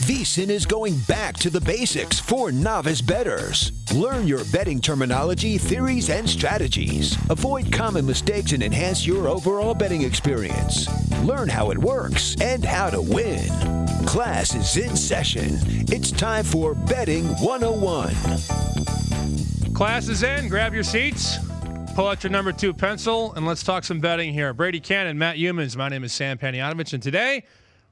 VSiN is going back to the basics for novice bettors. Learn your betting terminology, theories, and strategies. Avoid common mistakes and enhance your overall betting experience. Learn how it works and how to win. Class is in session. It's time for Betting 101. Class is in. Grab your seats. Pull out your number 2 pencil, and let's talk some betting here. Brady Kannon, Matt Youmans. My name is Sam Panayotovich, and today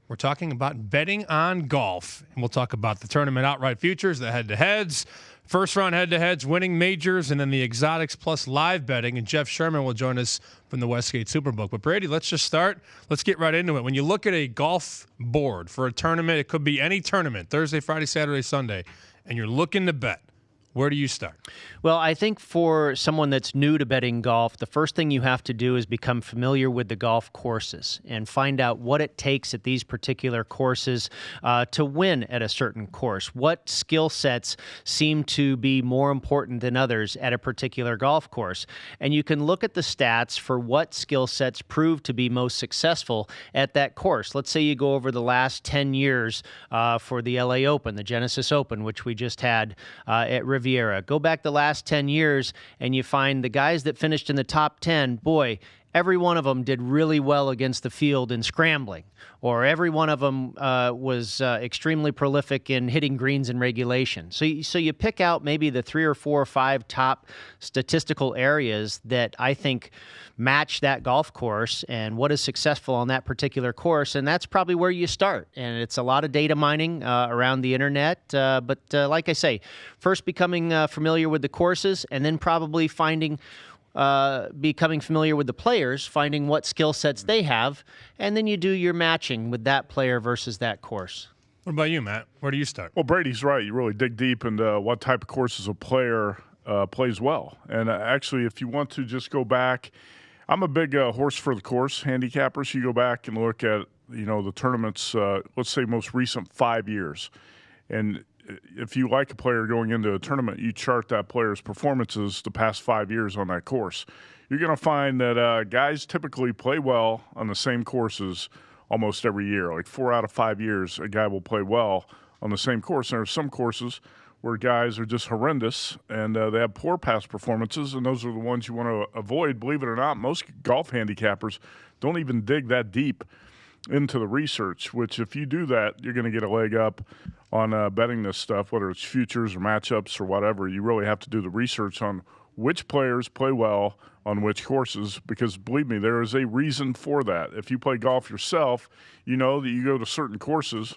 we're talking about betting on golf. And we'll talk about the tournament outright futures, the head-to-heads, first-round head-to-heads, winning majors, and then the exotics plus live betting. And Jeff Sherman will join us from the Westgate Superbook. But, Brady, let's just start. Let's get right into it. When you look at a golf board for a tournament, it could be any tournament, Thursday, Friday, Saturday, Sunday, and you're looking to bet. Where do you start? Well, I think for someone that's new to betting golf, the first thing you have to do is become familiar with the golf courses and find out what it takes at these particular courses to win at a certain course. What skill sets seem to be more important than others at a particular golf course? And you can look at the stats for what skill sets prove to be most successful at that course. Let's say you go over the last 10 years for the LA Open, the Genesis Open, which we just had at Riviera. Go back the last 10 years and you find the guys that finished in the top 10, boy, every one of them did really well against the field in scrambling, or every one of them was extremely prolific in hitting greens in regulation. So you pick out maybe the 3 or 4 or 5 top statistical areas that I think match that golf course and what is successful on that particular course, and that's probably where you start. And it's a lot of data mining around the internet, but like I say, first becoming familiar with the courses, and then probably becoming familiar with the players, finding what skill sets they have, and then you do your matching with that player versus that course. What about you, Matt? Where do you start? Well, Brady's right. You really dig deep into what type of courses a player plays well. And actually, if you want to just go back, I'm a big horse for the course handicapper. So you go back and look at, the tournaments, let's say most recent 5 years. And if you like a player going into a tournament, you chart that player's performances the past 5 years on that course. You're going to find that guys typically play well on the same courses almost every year. Like 4 out of 5 years, a guy will play well on the same course. And there are some courses where guys are just horrendous and they have poor past performances, and those are the ones you want to avoid. Believe it or not, most golf handicappers don't even dig that deep into the research, which if you do that, you're going to get a leg up on betting this stuff, whether it's futures or matchups or whatever. You really have to do the research on which players play well on which courses, because believe me, there is a reason for that. If you play golf yourself, you know that you go to certain courses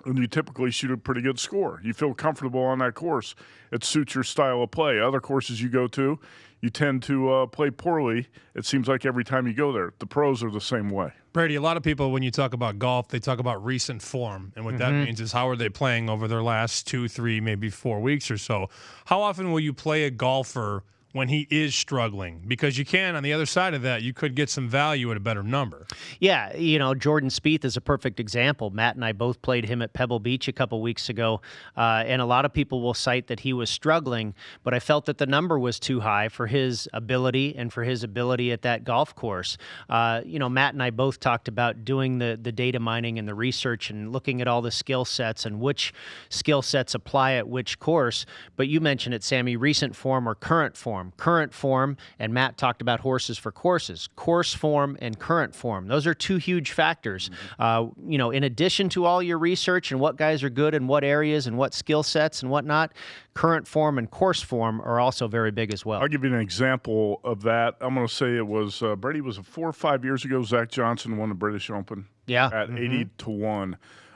and you typically shoot a pretty good score. You feel comfortable on that course. It suits your style of play. Other courses you go to, you tend to play poorly, it seems like, every time you go there. The pros are the same way. Brady, a lot of people, when you talk about golf, they talk about recent form. And what that means is how are they playing over their last 2, 3, maybe 4 weeks or so. How often will you play a golfer when he is struggling? Because you can, on the other side of that, you could get some value at a better number. Yeah, Jordan Spieth is a perfect example. Matt and I both played him at Pebble Beach a couple weeks ago, and a lot of people will cite that he was struggling, but I felt that the number was too high for his ability and for his ability at that golf course. Matt and I both talked about doing the data mining and the research and looking at all the skill sets and which skill sets apply at which course, but you mentioned it, Sammy, recent form or current form. Current form, and Matt talked about horses for courses. Course form and current form. Those are 2 huge factors. In addition to all your research and what guys are good in what areas and what skill sets and whatnot, current form and course form are also very big as well. I'll give you an example of that. I'm going to say it was, Brady, was it 4 or 5 years ago, Zach Johnson won the British Open? Yeah. At 80-1.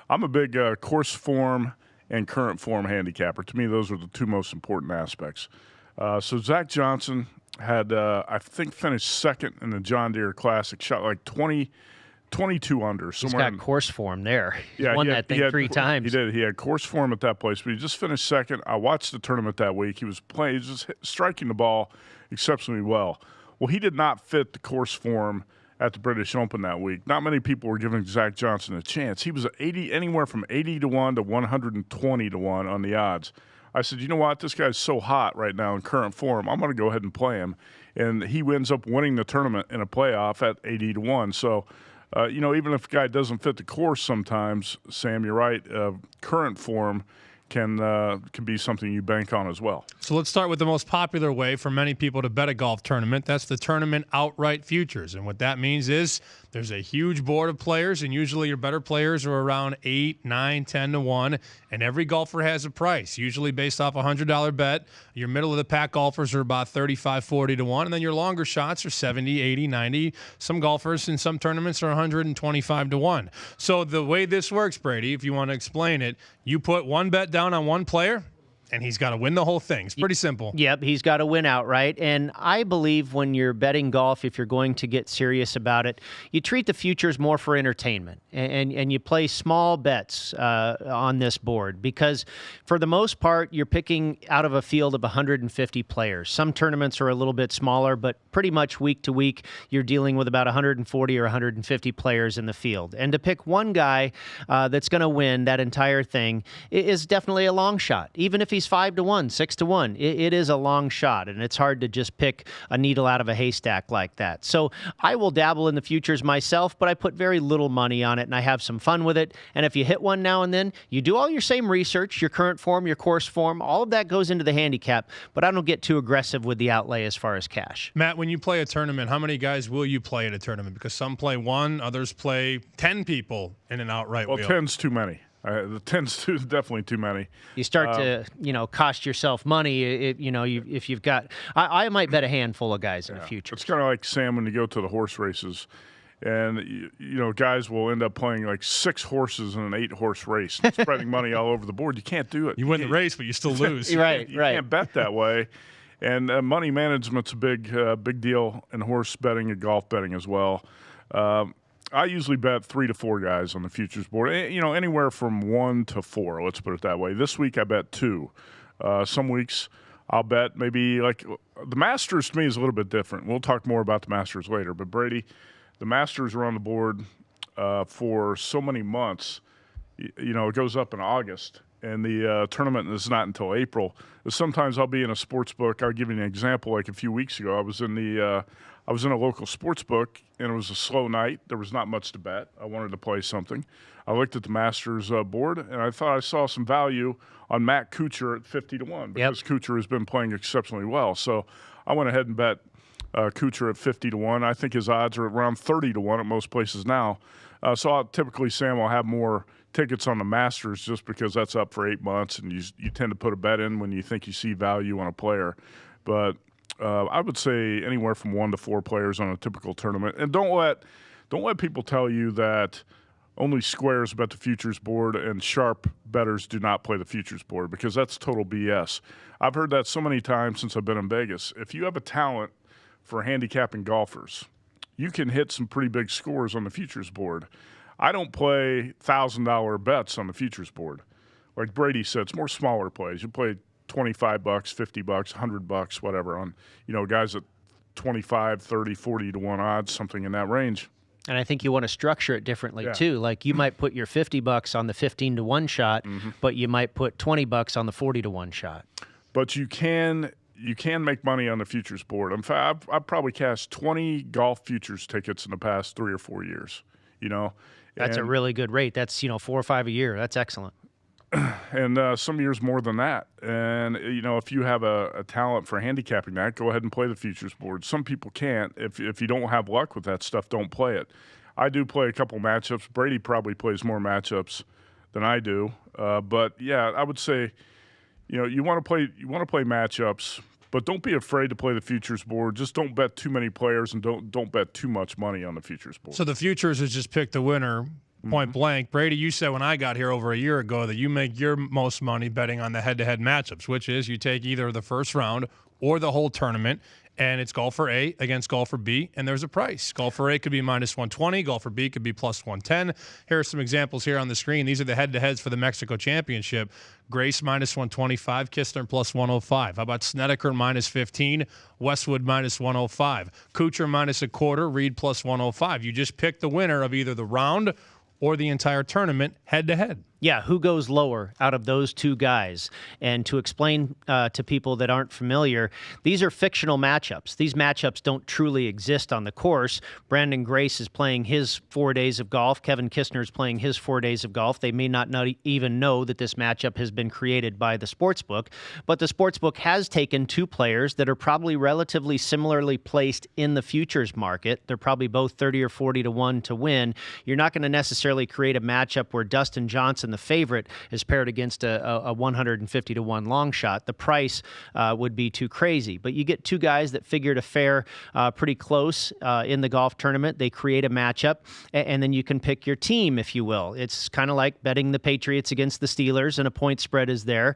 I'm a big course form and current form handicapper. To me, those are the 2 most important aspects. So Zach Johnson had, I think, finished second in the John Deere Classic, shot like 22 under. He's got course form there. He won that thing 3 times. He did. He had course form at that place, but he just finished second. I watched the tournament that week. He was playing, he was just striking the ball exceptionally well. Well, he did not fit the course form at the British Open that week. Not many people were giving Zach Johnson a chance. He was anywhere from 80-1 to 120-1 on the odds. I said, you know what? This guy's so hot right now in current form. I'm going to go ahead and play him. And he ends up winning the tournament in a playoff at 80-1. So even if a guy doesn't fit the course sometimes, Sam, you're right, current form can be something you bank on as well. So let's start with the most popular way for many people to bet a golf tournament. That's the tournament outright futures. And what that means is there's a huge board of players, and usually your better players are around 8, 9, 10 to 1, and every golfer has a price, usually based off a $100 bet. Your middle-of-the-pack golfers are about 35, 40 to 1, and then your longer shots are 70, 80, 90. Some golfers in some tournaments are 125 to 1. So the way this works, Brady, if you want to explain it, you put one bet down on one player, and he's got to win the whole thing. It's pretty simple. Yep, he's got to win outright. And I believe when you're betting golf, if you're going to get serious about it, you treat the futures more for entertainment. And you play small bets on this board because for the most part, you're picking out of a field of 150 players. Some tournaments are a little bit smaller, but pretty much week to week, you're dealing with about 140 or 150 players in the field. And to pick one guy that's going to win that entire thing is definitely a long shot. Even if he's 5 to 1, 6 to 1, it is a long shot, and it's hard to just pick a needle out of a haystack like that. So I will dabble in the futures myself, but I put very little money on it, and I have some fun with it. And if you hit one now and then, you do all your same research, your current form, your course form, all of that goes into the handicap, but I don't get too aggressive with the outlay as far as cash. Matt, when you play a tournament, how many guys will you play at a tournament? Because some play one, others play 10 people in an outright wheel. 10's too many. The 10's definitely too many. You start to, cost yourself money. If you've got, I might bet a handful of guys in the future. It's kind of like, Sam, when you go to the horse races, and guys will end up playing like 6 horses in an 8-horse race, spreading money all over the board. You can't do it. You win the race, but you still lose. Right. You can't bet that way. And money management's a big deal in horse betting and golf betting as well. I usually bet 3 to 4 guys on the futures board. Anywhere from 1 to 4. Let's put it that way. This week I bet 2. Some weeks I'll bet maybe like the Masters to me is a little bit different. We'll talk more about the Masters later. But Brady, the Masters are on the board for so many months. It goes up in August, and the tournament is not until April. Sometimes I'll be in a sports book. I'll give you an example. Like a few weeks ago, I was in a local sports book, and it was a slow night. There was not much to bet. I wanted to play something. I looked at the Masters board, and I thought I saw some value on Matt Kuchar at 50 to 1 because Kuchar has been playing exceptionally well. So I went ahead and bet Kuchar at 50 to 1. I think his odds are around 30 to 1 at most places now. So Sam will have more tickets on the Masters just because that's up for 8 months, and you tend to put a bet in when you think you see value on a player. But I would say anywhere from 1 to 4 players on a typical tournament. And don't let people tell you that only squares bet the futures board and sharp bettors do not play the futures board, because that's total BS. I've heard that so many times since I've been in Vegas. If you have a talent for handicapping golfers, you can hit some pretty big scores on the futures board. I don't play $1,000 bets on the futures board. Like Brady said, it's more smaller plays. You play $25, $50, $100, whatever, on guys at 25, 30, 40 to 1 odds, something in that range. And I think you want to structure it differently too. Like you might put your $50 on the 15 to 1 shot, but you might put $20 on the 40 to 1 shot. But you can make money on the futures board. In fact, I've probably cashed 20 golf futures tickets in the past 3 or 4 years. That's a really good rate. That's 4 or 5 a year. That's excellent. And some years more than that. And, if you have a talent for handicapping that, go ahead and play the futures board. Some people can't. If you don't have luck with that stuff, don't play it. I do play a couple matchups. Brady probably plays more matchups than I do. But, yeah, I would say, you want to play matchups, but don't be afraid to play the futures board. Just don't bet too many players, and don't bet too much money on the futures board. So the futures is just pick the winner. Point blank. Brady, you said when I got here over a year ago that you make your most money betting on the head-to-head matchups, which is you take either the first round or the whole tournament, and it's golfer A against golfer B, and there's a price. Golfer A could be minus 120. Golfer B could be plus 110. Here are some examples here on the screen. These are the head-to-heads for the Mexico Championship. Grace minus 125, Kistner plus 105. How about Snedeker minus 15, Westwood minus 105. Kuchar minus a quarter, Reed plus 105. You just pick the winner of either the round or the entire tournament head-to-head. Yeah, who goes lower out of those two guys? And to explain to people that aren't familiar, these are fictional matchups. These matchups don't truly exist on the course. Brandon Grace is playing his 4 days of golf. Kevin Kistner is playing his 4 days of golf. They may not even know that this matchup has been created by the sportsbook, but the sportsbook has taken two players that are probably relatively similarly placed in the futures market. They're probably both 30 or 40 to 1 to win. You're not going to necessarily create a matchup where Dustin Johnson, the favorite, is paired against a 150 to 1 long shot. The price would be too crazy. But you get two guys that figure to fare pretty close in the golf tournament. They create a matchup, and then you can pick your team, if you will. It's kind of like betting the Patriots against the Steelers, and a point spread is there.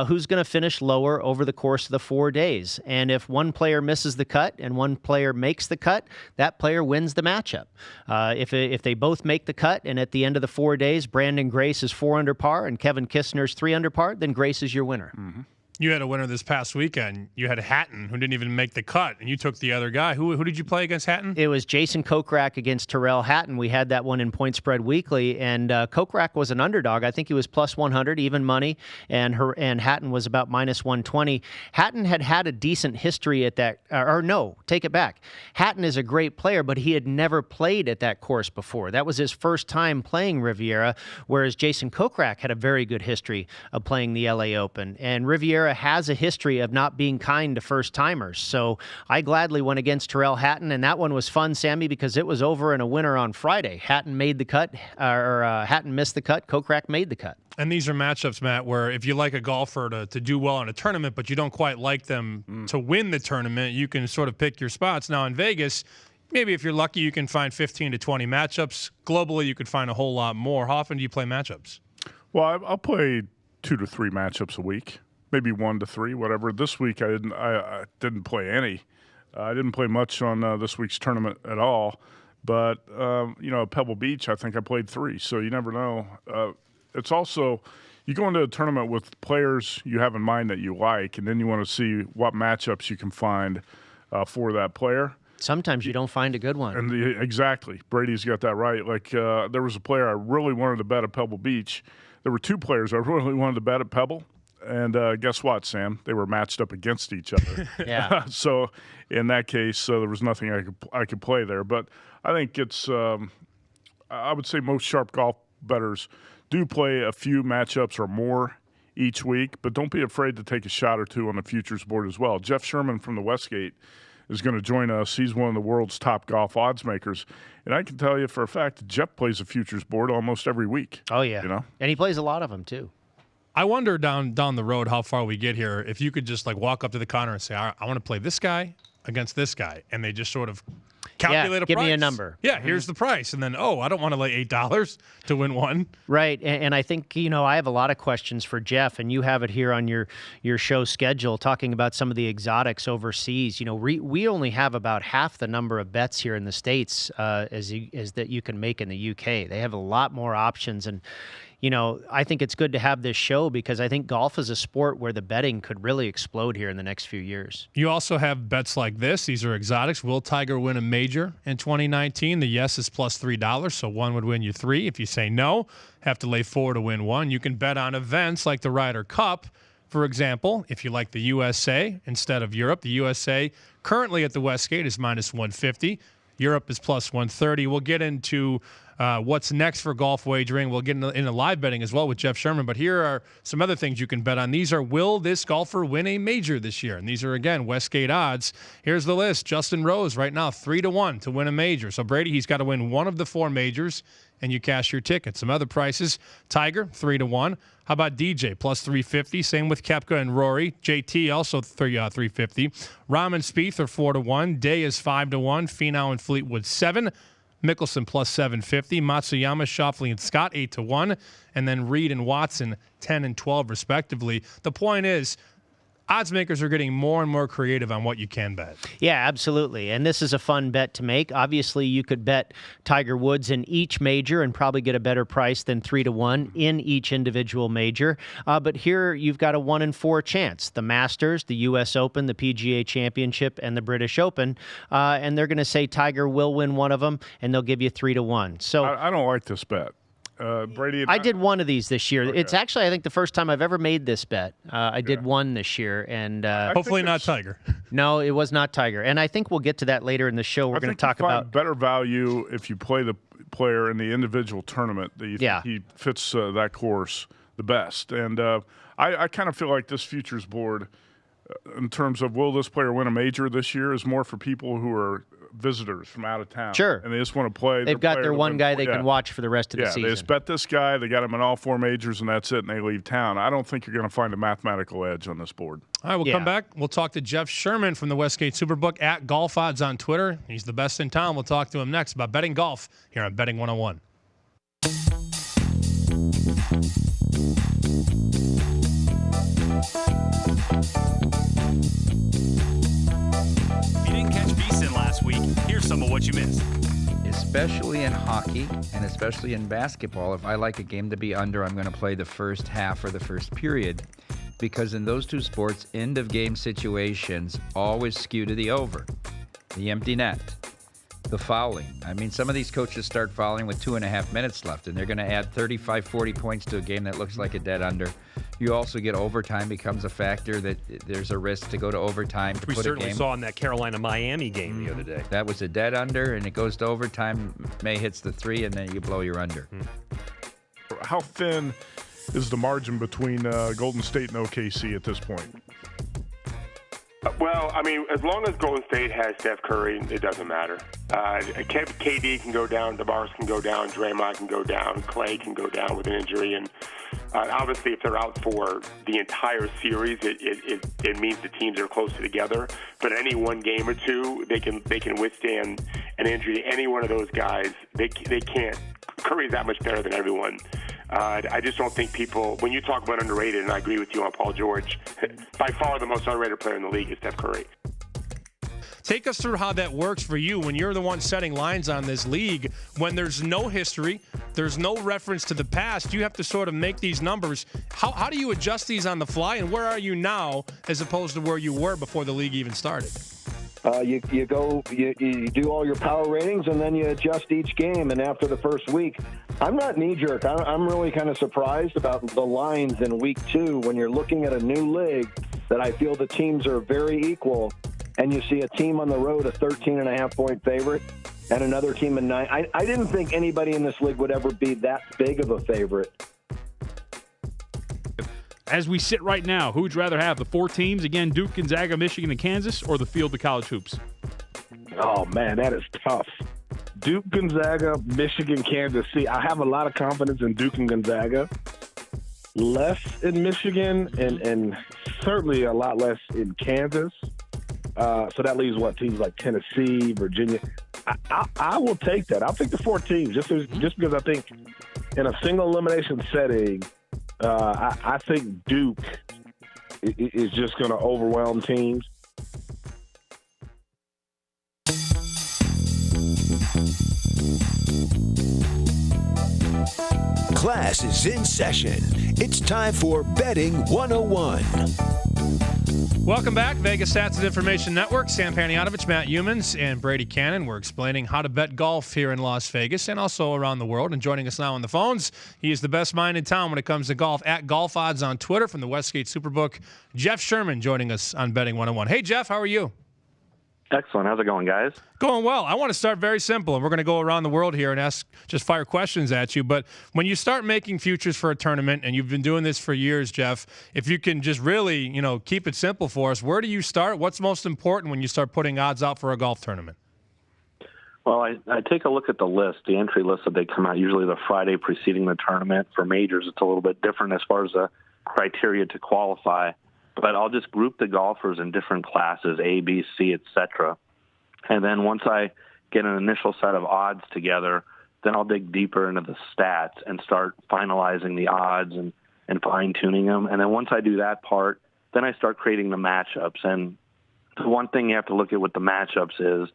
Who's going to finish lower over the course of the 4 days? And if one player misses the cut and one player makes the cut, that player wins the matchup. If they both make the cut, and at the end of the 4 days, Brandon Grace is 4 under par and Kevin Kistner's 3 under par, then Grace is your winner. Mm-hmm. You had a winner this past weekend. You had Hatton, who didn't even make the cut, and you took the other guy. Who did you play against Hatton? It was Jason Kokrak against Tyrrell Hatton. We had that one in Point Spread Weekly, and Kokrak was an underdog. I think he was plus 100, even money, and Hatton was about minus 120. Hatton had a decent history at that, or no, take it back. Hatton is a great player, but he had never played at that course before. That was his first time playing Riviera, whereas Jason Kokrak had a very good history of playing the LA Open, and Riviera has a history of not being kind to first-timers. So I gladly went against Tyrrell Hatton, and that one was fun, Sammy, because it was over in a winner on Friday. Hatton made the cut, or Hatton missed the cut. Kokrak made the cut. And these are matchups, Matt, where if you like a golfer to do well in a tournament, but you don't quite like them to win the tournament, you can sort of pick your spots. Now in Vegas, maybe if you're lucky, you can find 15 to 20 matchups. Globally, you could find a whole lot more. How often do you play matchups? Well, I'll play 2 to 3 matchups a week. Maybe 1 to 3, whatever. This week I didn't play any. I didn't play much on this week's tournament at all. But at Pebble Beach, I think I played 3. So you never know. It's also you go into a tournament with players you have in mind that you like, and then you want to see what matchups you can find for that player. Sometimes you don't find a good one. And exactly, Brady's got that right. Like there was a player I really wanted to bet at Pebble Beach. There were 2 players I really wanted to bet at Pebble. And guess what, Sam? They were matched up against each other. Yeah. So in that case, there was nothing I could play there. But I think it's I would say most sharp golf bettors do play a few matchups or more each week, but don't be afraid to take a shot or two on the futures board as well. Jeff Sherman from the Westgate is going to join us. He's one of the world's top golf odds makers. And I can tell you for a fact that Jeff plays a futures board almost every week. Oh, yeah. And he plays a lot of them, too. I wonder down the road how far we get here if you could just like walk up to the counter and say, I want to play this guy against this guy, and they just sort of calculate a price. Give me a number. Yeah, here's the price. And then, I don't want to lay $8 to win one. Right. And I think, I have a lot of questions for Jeff, and you have it here on your show schedule talking about some of the exotics overseas. We only have about half the number of bets here in the States as that you can make in the UK. They have a lot more options. And, I think it's good to have this show because I think golf is a sport where the betting could really explode here in the next few years. You also have bets like this. These are exotics. Will Tiger win a major in 2019? The yes is plus $3, so 1 would win you 3. If you say no, have to lay 4 to win 1. You can bet on events like the Ryder Cup. For example, if you like the USA instead of Europe, the USA currently at the Westgate is minus 150. Europe is plus 130. We'll get into what's next for golf wagering. We'll get into live betting as well with Jeff Sherman. But here are some other things you can bet on. These are, will this golfer win a major this year? And these are, again, Westgate odds. Here's the list. Justin Rose right now, 3 to 1 to win a major. So Brady, he's got to win one of the 4 majors, and you cash your ticket. Some other prices. Tiger, 3 to 1. How about DJ, plus 350? Same with Koepka and Rory. JT, also 350. Rahm and Spieth are 4 to 1. Day is 5 to 1. Finau and Fleetwood, 7. Mickelson plus 750, Matsuyama, Schauffele, and Scott 8 to 1, and then Reed and Watson 10 and 12 respectively. The point is, odds makers are getting more and more creative on what you can bet. Yeah, absolutely. And this is a fun bet to make. Obviously, you could bet Tiger Woods in each major and probably get a better price than 3 to 1 in each individual major. But here you've got a 1 in 4 chance. The Masters, the U.S. Open, the PGA Championship, and the British Open. And they're going to say Tiger will win one of them, and they'll give you 3 to 1. So I don't like this bet. Brady? I did one of these this year. Okay. It's actually, I think, the first time I've ever made this bet. I did one this year, and Hopefully not Tiger. no, it was not Tiger. And I think we'll get to that later in the show. We're going to talk about better value if you play the player in the individual tournament that you think he fits that course the best. And I kind of feel like this futures board, in terms of will this player win a major this year, is more for people who are visitors from out of town. Sure. And they just want to play. They've got their one guy they can watch for the rest of the season. They just bet this guy. They got him in all 4 majors, and that's it, and they leave town. I don't think you're going to find a mathematical edge on this board. All right, we'll come back. We'll talk to Jeff Sherman from the Westgate Superbook at Golf Odds on Twitter. He's the best in town. We'll talk to him next about betting golf here on Betting 101. If you didn't catch VSiN last week, here's some of what you missed. Especially in hockey and especially in basketball, if I like a game to be under, I'm going to play the first half or the first period, because in those two sports, end-of-game situations always skew to the over. The empty net, the fouling. I mean, some of these coaches start fouling with 2.5 minutes left, and they're going to add 35, 40 points to a game that looks like a dead under. You also get overtime becomes a factor, that there's a risk to go to overtime to We put a certainly game. saw in that Carolina-Miami game the other day. That was a dead under, and it goes to overtime. May hits the 3, and then you blow your under. How thin is the margin between Golden State and OKC at this point? Well, I mean, as long as Golden State has Steph Curry, it doesn't matter. KD can go down, DeMarcus can go down, Draymond can go down, Clay can go down with an injury, and obviously if they're out for the entire series, it means the teams are closer together. But any one game or two, they can withstand an injury. Any one of those guys, they can't. Curry's that much better than everyone. I just don't think people, when you talk about underrated, and I agree with you on Paul George, by far the most underrated player in the league is Steph Curry. Take us through how that works for you when you're the one setting lines on this league. When there's no history, there's no reference to the past, you have to sort of make these numbers. How do you adjust these on the fly, and where are you now as opposed to where you were before the league even started? You do all your power ratings, and then you adjust each game. And after the first week, I'm not knee-jerk. I'm really kind of surprised about the lines in week 2 when you're looking at a new league that I feel the teams are very equal, and you see a team on the road a 13.5-point favorite and another team a 9. I didn't think anybody in this league would ever be that big of a favorite. As we sit right now, who would you rather have, the 4 teams, again, Duke, Gonzaga, Michigan, and Kansas, or the field of college hoops? Oh, man, that is tough. Duke, Gonzaga, Michigan, Kansas. See, I have a lot of confidence in Duke and Gonzaga. Less in Michigan and certainly a lot less in Kansas. So that leaves, teams like Tennessee, Virginia. I will take that. I'll take the 4 teams just because I think in a single elimination setting, I think Duke is just going to overwhelm teams. Class is in session. It's time for Betting 101. Welcome back. Vegas Stats and Information Network. Sam Panayotovich, Matt Youmans, and Brady Kannon. We're explaining how to bet golf here in Las Vegas and also around the world. And joining us now on the phones, he is the best mind in town when it comes to golf, at Golf Odds on Twitter from the Westgate Superbook. Jeff Sherman joining us on Betting 101. Hey, Jeff, how are you? Excellent. How's it going, guys? Going well. I want to start very simple, and we're going to go around the world here and just fire questions at you. But when you start making futures for a tournament, and you've been doing this for years, Jeff, if you can just really, keep it simple for us, where do you start? What's most important when you start putting odds out for a golf tournament? Well, I take a look at the list, the entry list that they come out usually the Friday preceding the tournament. For majors, it's a little bit different as far as the criteria to qualify. But I'll just group the golfers in different classes, A, B, C, etc. And then once I get an initial set of odds together, then I'll dig deeper into the stats and start finalizing the odds and fine-tuning them. And then once I do that part, then I start creating the matchups. And the one thing you have to look at with the matchups is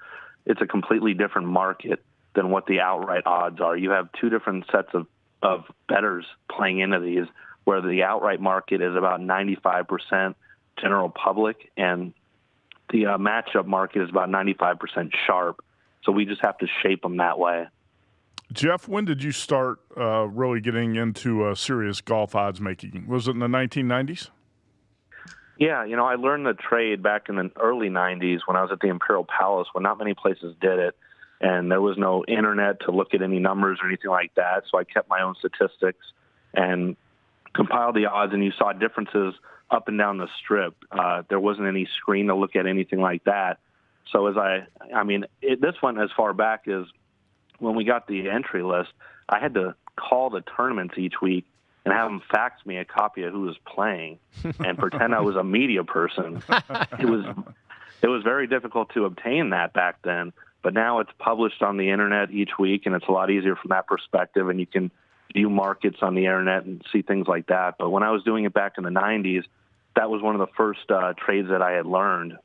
it's a completely different market than what the outright odds are. You have 2 different sets of bettors playing into these, where the outright market is about 95% general public, and the matchup market is about 95% sharp. So we just have to shape them that way. Jeff, when did you start really getting into serious golf odds making? Was it in the 1990s? Yeah, I learned the trade back in the early 90s when I was at the Imperial Palace when not many places did it, and there was no internet to look at any numbers or anything like that, so I kept my own statistics and compiled the odds, and you saw differences up and down the strip. There wasn't any screen to look at anything like that. So this went as far back as when we got the entry list, I had to call the tournaments each week and have them fax me a copy of who was playing and pretend I was a media person. It was very difficult to obtain that back then, but now it's published on the internet each week, and it's a lot easier from that perspective, and you can view markets on the internet and see things like that. But when I was doing it back in the 90s, that was one of the first trades that I had learned.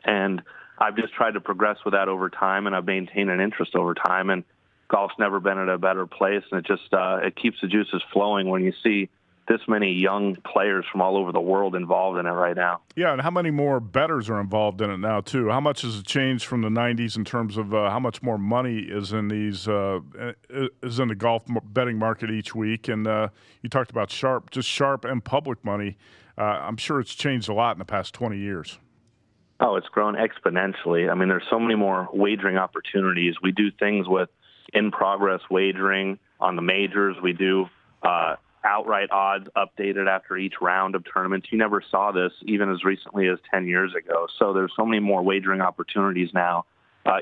And I've just tried to progress with that over time, and I've maintained an interest over time. And golf's never been at a better place, and it just it keeps the juices flowing when you see this many young players from all over the world involved in it right now. Yeah, and how many more bettors are involved in it now too? How much has it changed from the 90s in terms of how much more money is in these is in the golf betting market each week? And you talked about sharp and public money. I'm sure it's changed a lot in the past 20 years. Oh, it's grown exponentially. I mean, there's so many more wagering opportunities. We do things with in-progress wagering on the majors. We do outright odds updated after each round of tournaments. You never saw this even as recently as 10 years ago. So there's so many more wagering opportunities now.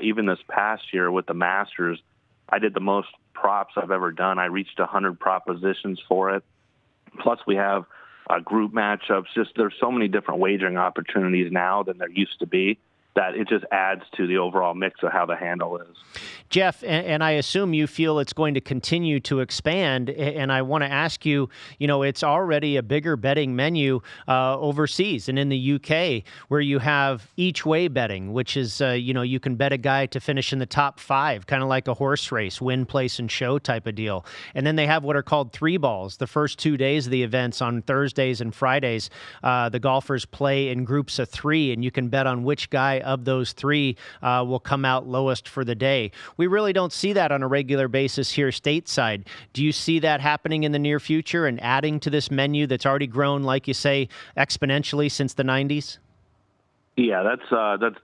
Even this past year with the Masters, I did the most props I've ever done. I reached 100 propositions for it. Plus we have group matchups. Just there's so many different wagering opportunities now than there used to be, that it just adds to the overall mix of how the handle is. Jeff, and I assume you feel it's going to continue to expand, and I want to ask you, it's already a bigger betting menu overseas and in the UK, where you have each way betting, which is, you can bet a guy to finish in the top 5, kind of like a horse race, win, place, and show type of deal. And then they have what are called 3 balls. The first 2 days of the events on Thursdays and Fridays, the golfers play in groups of 3, and you can bet on which guy of those 3 will come out lowest for the day. We really don't see that on a regular basis here stateside. Do you see that happening in the near future and adding to this menu that's already grown, like you say, exponentially since the 90s? Yeah, that's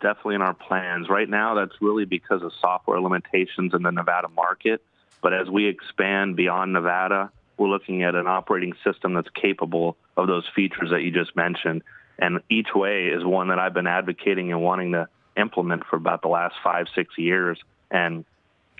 definitely in our plans. Right now, that's really because of software limitations in the Nevada market. But as we expand beyond Nevada, we're looking at an operating system that's capable of those features that you just mentioned. And each way is one that I've been advocating and wanting to implement for about the last 5-6 years. And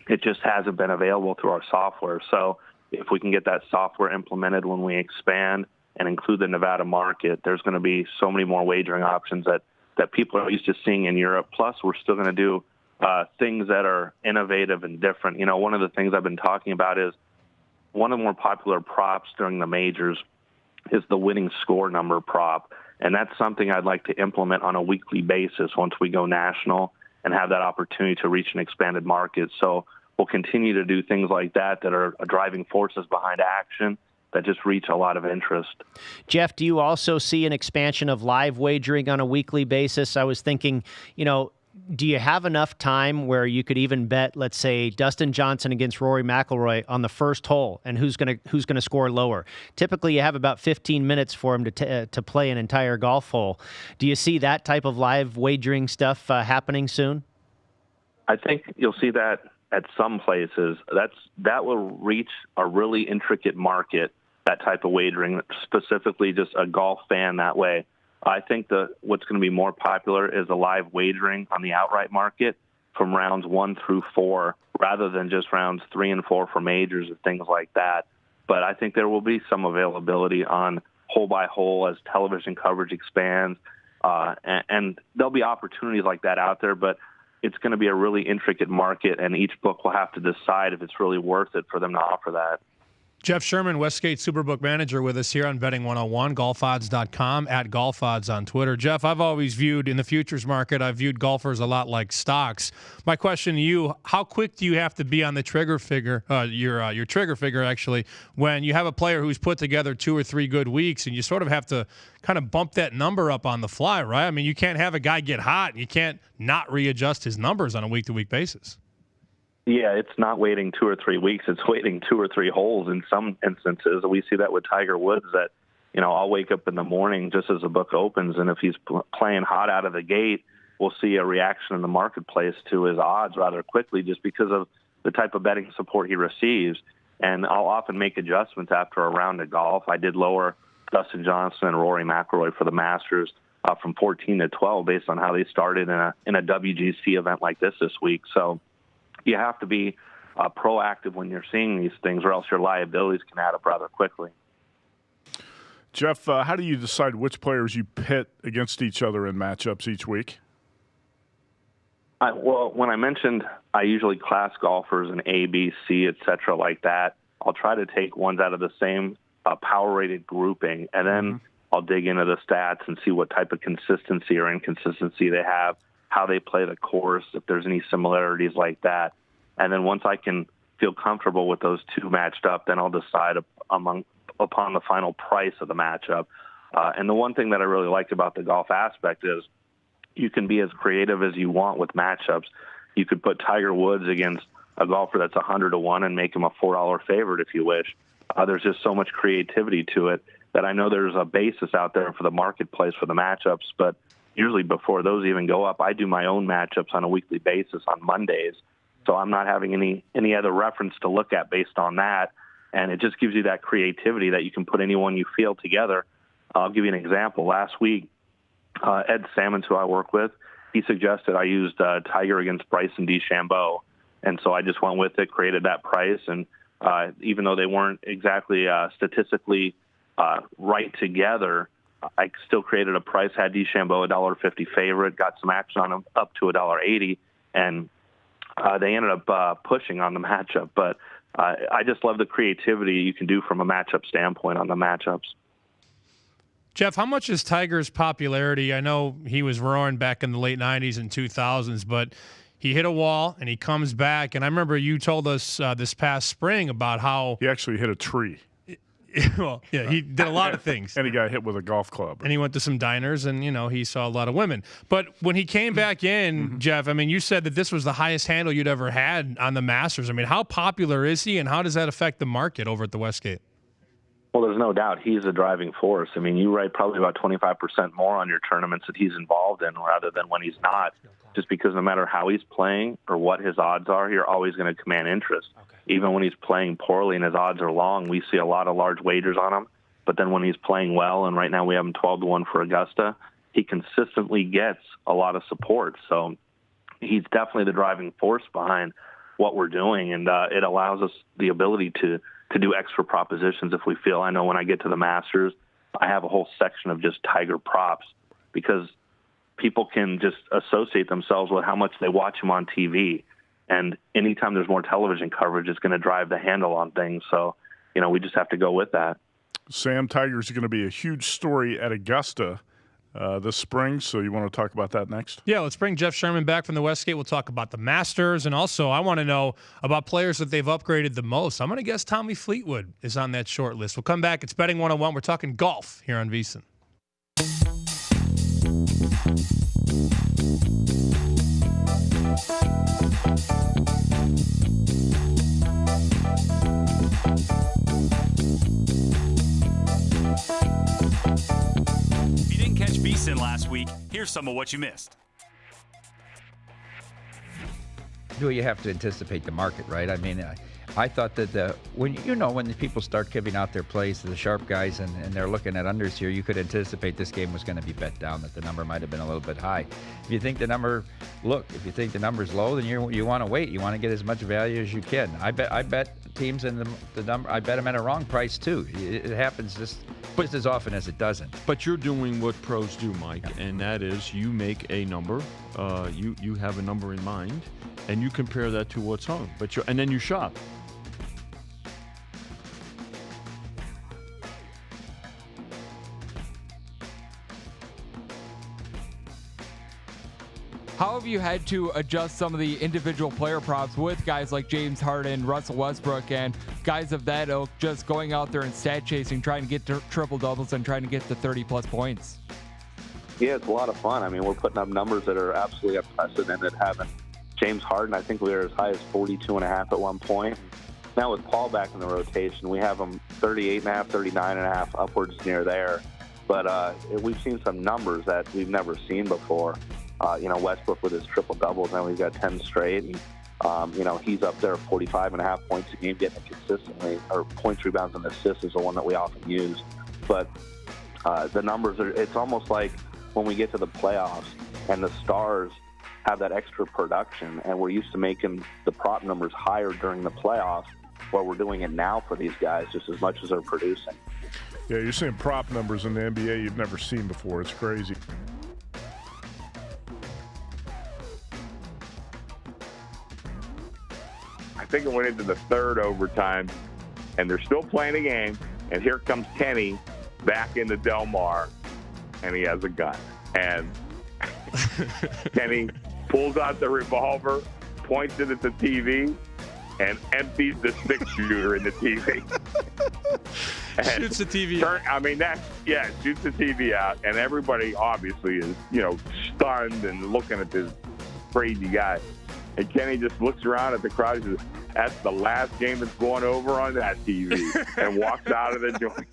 it just hasn't been available through our software. So if we can get that software implemented when we expand and include the Nevada market, there's going to be so many more wagering options that people are used to seeing in Europe. Plus, we're still going to do things that are innovative and different. One of the things I've been talking about is one of the more popular props during the majors is the winning score number prop. And that's something I'd like to implement on a weekly basis once we go national and have that opportunity to reach an expanded market. So we'll continue to do things like that are driving forces behind action that just reach a lot of interest. Jeff, do you also see an expansion of live wagering on a weekly basis? I was thinking, do you have enough time where you could even bet, let's say, Dustin Johnson against Rory McIlroy on the first hole, and who's going to score lower? Typically, you have about 15 minutes for him to play an entire golf hole. Do you see that type of live wagering stuff happening soon? I think you'll see that at some places. That will reach a really intricate market, that type of wagering, specifically just a golf fan that way. I think what's going to be more popular is the live wagering on the outright market from rounds 1 through 4, rather than just rounds 3 and 4 for majors and things like that. But I think there will be some availability on hole by hole as television coverage expands, and there'll be opportunities like that out there. But it's going to be a really intricate market, and each book will have to decide if it's really worth it for them to offer that. Jeff Sherman, Westgate Superbook Manager, with us here on Betting 101, golfodds.com, at golfodds on Twitter. Jeff, I've always viewed, in the futures market, I've viewed golfers a lot like stocks. My question to you, how quick do you have to be on the trigger figure, your trigger figure, actually, when you have a player who's put together 2 or 3 good weeks, and you sort of have to kind of bump that number up on the fly, right? I mean, you can't have a guy get hot, and you can't not readjust his numbers on a week-to-week basis. Yeah, it's not waiting 2 or 3 weeks. It's waiting 2 or 3 holes in some instances. We see that with Tiger Woods that, I'll wake up in the morning just as the book opens, and if he's playing hot out of the gate, we'll see a reaction in the marketplace to his odds rather quickly just because of the type of betting support he receives. And I'll often make adjustments after a round of golf. I did lower Dustin Johnson and Rory McIlroy for the Masters from 14 to 12 based on how they started in a WGC event like this week. So you have to be proactive when you're seeing these things, or else your liabilities can add up rather quickly. Jeff, how do you decide which players you pit against each other in matchups each week? Well, when I mentioned I usually class golfers in A, B, C, et cetera, like that, I'll try to take ones out of the same power-rated grouping, and then I'll dig into the stats and see what type of consistency or inconsistency they have, how they play the course, if there's any similarities like that. And then once I can feel comfortable with those two matched up, then I'll decide upon the final price of the matchup. And the one thing that I really like about the golf aspect is you can be as creative as you want with matchups. You could put Tiger Woods against a golfer that's 100-1 and make him a $4 favorite if you wish. There's just so much creativity to it that I know there's a basis out there for the marketplace for the matchups, but usually before those even go up, I do my own matchups on a weekly basis on Mondays. So I'm not having any other reference to look at based on that. And it just gives you that creativity that you can put anyone you feel together. I'll give you an example. Last week, Ed Salmons, who I work with, he suggested I used Tiger against Bryson DeChambeau. And so I just went with it, created that price. And even though they weren't exactly statistically right together, I still created a price, had DeChambeau a $1.50 favorite, got some action on him up to $1.80, and they ended up pushing on the matchup. But I just love the creativity you can do from a matchup standpoint on the matchups. Jeff, how much is Tiger's popularity? I know he was roaring back in the late 90s and 2000s, but he hit a wall and he comes back. And I remember you told us this past spring about how he actually hit a tree. Well, yeah, he did a lot of things. And he got hit with a golf club. And he went to some diners and, he saw a lot of women. But when he came back in, Jeff, I mean, you said that this was the highest handle you'd ever had on the Masters. I mean, how popular is he and how does that affect the market over at the Westgate? Well, there's no doubt he's a driving force. I mean, you write probably about 25% more on your tournaments that he's involved in rather than when he's not, just because no matter how he's playing or what his odds are, you're always going to command interest. Even when he's playing poorly and his odds are long, we see a lot of large wagers on him. But then when he's playing well, and right now we have him 12-1 for Augusta, he consistently gets a lot of support. So he's definitely the driving force behind what we're doing, and it allows us the ability to do extra propositions if we feel. I know when I get to the Masters, I have a whole section of just Tiger props because people can just associate themselves with how much they watch him on TV. And anytime there's more television coverage, it's going to drive the handle on things. So, we just have to go with that. Sam, Tiger's going to be a huge story at Augusta this spring. So you want to talk about that next? Yeah, let's bring Jeff Sherman back from the Westgate. We'll talk about the Masters. And also, I want to know about players that they've upgraded the most. I'm going to guess Tommy Fleetwood is on that short list. We'll come back. It's Betting 101. We're talking golf here on VSiN. If you didn't catch VSiN last week, here's some of what you missed. Well, you have to anticipate the market, right? I mean, I thought that when the people start giving out their plays to the sharp guys and they're looking at unders here, you could anticipate this game was going to be bet down, that the number might have been a little bit high. If you think the number's low, then you want to wait. You want to get as much value as you can. I bet teams in the number. I bet them at a wrong price too. It happens just as often as it doesn't. But you're doing what pros do, Mike, and that is you make a number. You have a number in mind, and you compare that to what's hung. And then you shop. How have you had to adjust some of the individual player props with guys like James Harden, Russell Westbrook, and guys of that ilk just going out there and stat chasing, trying to get to triple doubles and trying to get to 30-plus points? Yeah, it's a lot of fun. I mean, we're putting up numbers that are absolutely unprecedented, having James Harden, I think we were as high as 42.5 at one point. Now with Paul back in the rotation, we have him 38.5, 39.5, upwards near there. But we've seen some numbers that we've never seen before. Westbrook with his triple-doubles, now he's got 10 straight. And, he's up there 45.5 points a game, getting it consistently. Or points, rebounds, and assists is the one that we often use. But the numbers it's almost like when we get to the playoffs and the stars have that extra production, and we're used to making the prop numbers higher during the playoffs, where we're doing it now for these guys just as much as they're producing. Yeah, you're seeing prop numbers in the NBA you've never seen before. It's crazy. I think it went into the third overtime, and they're still playing a game, and here comes Kenny back into Del Mar, and he has a gun. And Kenny pulls out the revolver, points it at the TV, and empties the six-shooter in the TV. Shoots the TV shoots the TV out, and everybody obviously is, stunned and looking at this crazy guy. And Kenny just looks around at the crowd and says, "That's the last game that's going over on that TV," and walks out of the joint.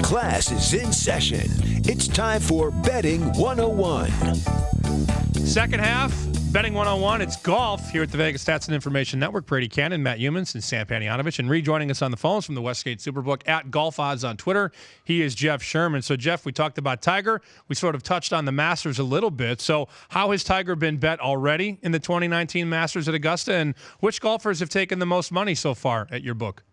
Class is in session. It's time for Betting 101. Second half, Betting 101. It's golf here at the Vegas Stats and Information Network. Brady Kannon, Matt Youmans, and Sam Panayotovich. And rejoining us on the phones from the Westgate Superbook at Golf Odds on Twitter, he is Jeff Sherman. So, Jeff, we talked about Tiger. We sort of touched on the Masters a little bit. So, how has Tiger been bet already in the 2019 Masters at Augusta? And which golfers have taken the most money so far at your book?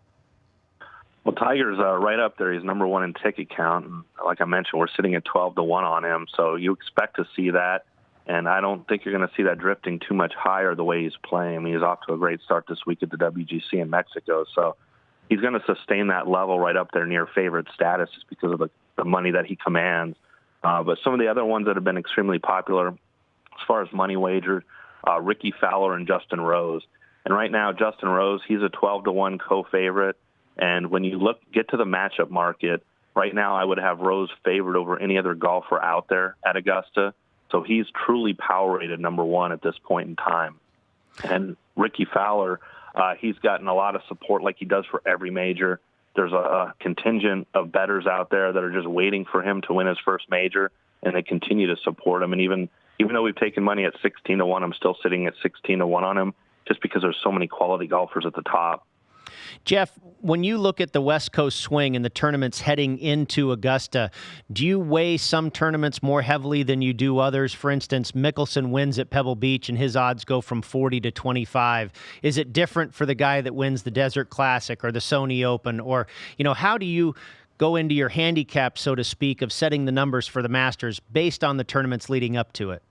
Well, Tiger's right up there. He's number one in ticket count. And like I mentioned, we're sitting at 12-1 on him. So you expect to see that. And I don't think you're going to see that drifting too much higher the way he's playing. I mean, he's off to a great start this week at the WGC in Mexico. So he's going to sustain that level right up there near favorite status just because of the money that he commands. But some of the other ones that have been extremely popular as far as money wagered, Ricky Fowler and Justin Rose. And right now, Justin Rose, he's a 12-1 co-favorite. And when you get to the matchup market, right now I would have Rose favored over any other golfer out there at Augusta. So he's truly power rated number one at this point in time. And Ricky Fowler, he's gotten a lot of support like he does for every major. There's a contingent of bettors out there that are just waiting for him to win his first major, and they continue to support him. And even though we've taken money at 16-1, I'm still sitting at 16-1 on him just because there's so many quality golfers at the top. Jeff, when you look at the West Coast swing and the tournaments heading into Augusta, do you weigh some tournaments more heavily than you do others? For instance, Mickelson wins at Pebble Beach and his odds go from 40 to 25. Is it different for the guy that wins the Desert Classic or the Sony Open? Or, how do you go into your handicap, so to speak, of setting the numbers for the Masters based on the tournaments leading up to it?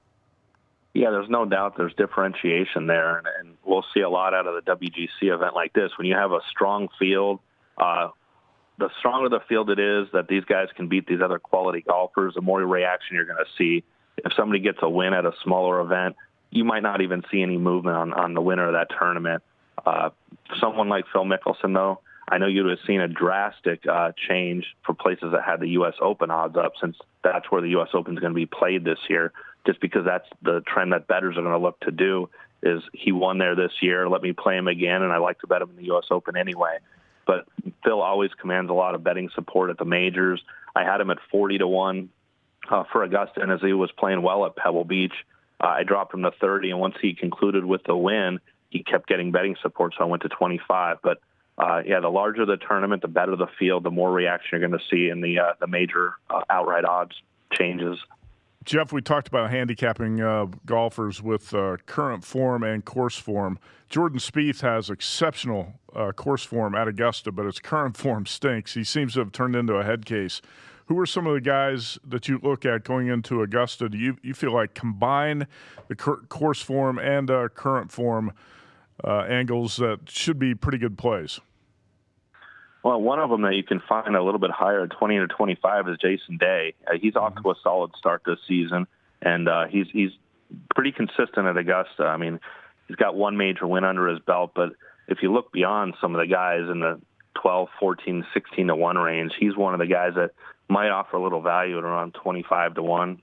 Yeah, there's no doubt there's differentiation there, and we'll see a lot out of the WGC event like this. When you have a strong field, the stronger the field it is that these guys can beat these other quality golfers, the more reaction you're going to see. If somebody gets a win at a smaller event, you might not even see any movement on the winner of that tournament. Someone like Phil Mickelson, though, I know you would have seen a drastic change for places that had the U.S. Open odds up, since that's where the U.S. Open is going to be played this year, just because that's the trend that bettors are going to look to do. Is he won there this year, let me play him again, and I like to bet him in the U.S. Open anyway. But Phil always commands a lot of betting support at the majors. I had him at 40-1 for Augusta, and as he was playing well at Pebble Beach, I dropped him to 30, and once he concluded with the win, he kept getting betting support, so I went to 25. But the larger the tournament, the better the field, the more reaction you're going to see in the major outright odds changes. Jeff, we talked about handicapping golfers with current form and course form. Jordan Spieth has exceptional course form at Augusta, but his current form stinks. He seems to have turned into a head case. Who are some of the guys that you look at going into Augusta? Do you feel like combine the course form and current form angles that should be pretty good plays? Well, one of them that you can find a little bit higher at 20 to 25 is Jason Day. He's off to a solid start this season, and he's pretty consistent at Augusta. I mean, he's got one major win under his belt, but if you look beyond some of the guys in the 12, 14, 16 to 1 range. He's one of the guys that might offer a little value at around 25 to 1.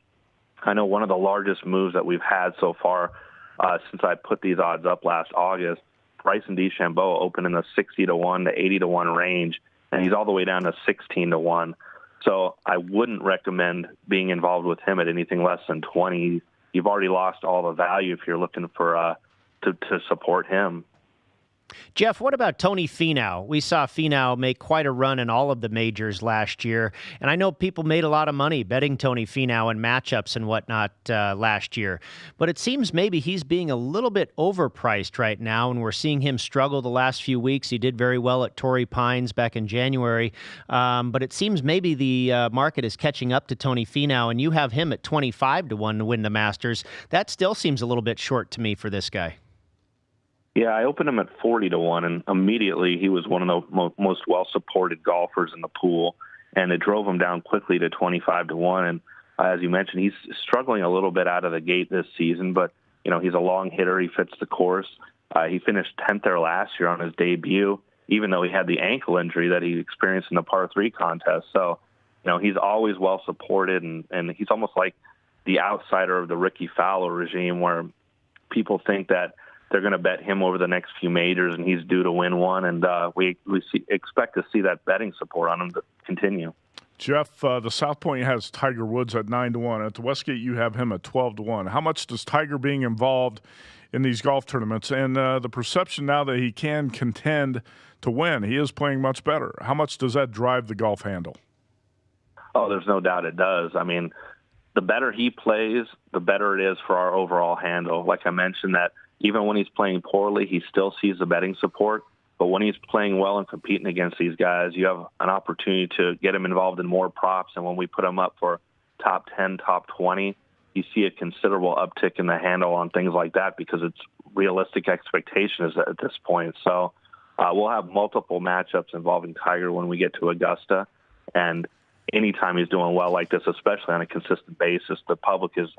I know one of the largest moves that we've had so far since I put these odds up last August, Bryson DeChambeau opened in the 60 to 1 to 80 to 1 range, and he's all the way down to 16 to 1. So I wouldn't recommend being involved with him at anything less than 20. You've already lost all the value if you're looking for to support him. Jeff, what about Tony Finau? We saw Finau make quite a run in all of the majors last year, and I know people made a lot of money betting Tony Finau in matchups and whatnot last year, but it seems maybe he's being a little bit overpriced right now, and we're seeing him struggle the last few weeks. He did very well at Torrey Pines back in January, but it seems maybe the market is catching up to Tony Finau, and you have him at 25 to 1 to win the Masters. That still seems a little bit short to me for this guy. Yeah, I opened him at 40 to 1, and immediately he was one of the most well-supported golfers in the pool, and it drove him down quickly to 25 to 1. And as you mentioned, he's struggling a little bit out of the gate this season, but he's a long hitter. He fits the course. He finished 10th there last year on his debut, even though he had the ankle injury that he experienced in the par 3 contest. So, he's always well-supported, and he's almost like the outsider of the Ricky Fowler regime, where people think that they're going to bet him over the next few majors, and he's due to win one. And we expect to see that betting support on him to continue. Jeff, the South Point has Tiger Woods at 9 to 1. At the Westgate, you have him at 12 to 1. How much does Tiger being involved in these golf tournaments and the perception now that he can contend to win? He is playing much better. How much does that drive the golf handle? Oh, there's no doubt it does. I mean, the better he plays, the better it is for our overall handle. Like I mentioned, that even when he's playing poorly, he still sees the betting support. But when he's playing well and competing against these guys, you have an opportunity to get him involved in more props. And when we put him up for top 10, top 20, you see a considerable uptick in the handle on things like that because it's realistic expectations at this point. So we'll have multiple matchups involving Tiger when we get to Augusta. And anytime he's doing well like this, especially on a consistent basis, the public is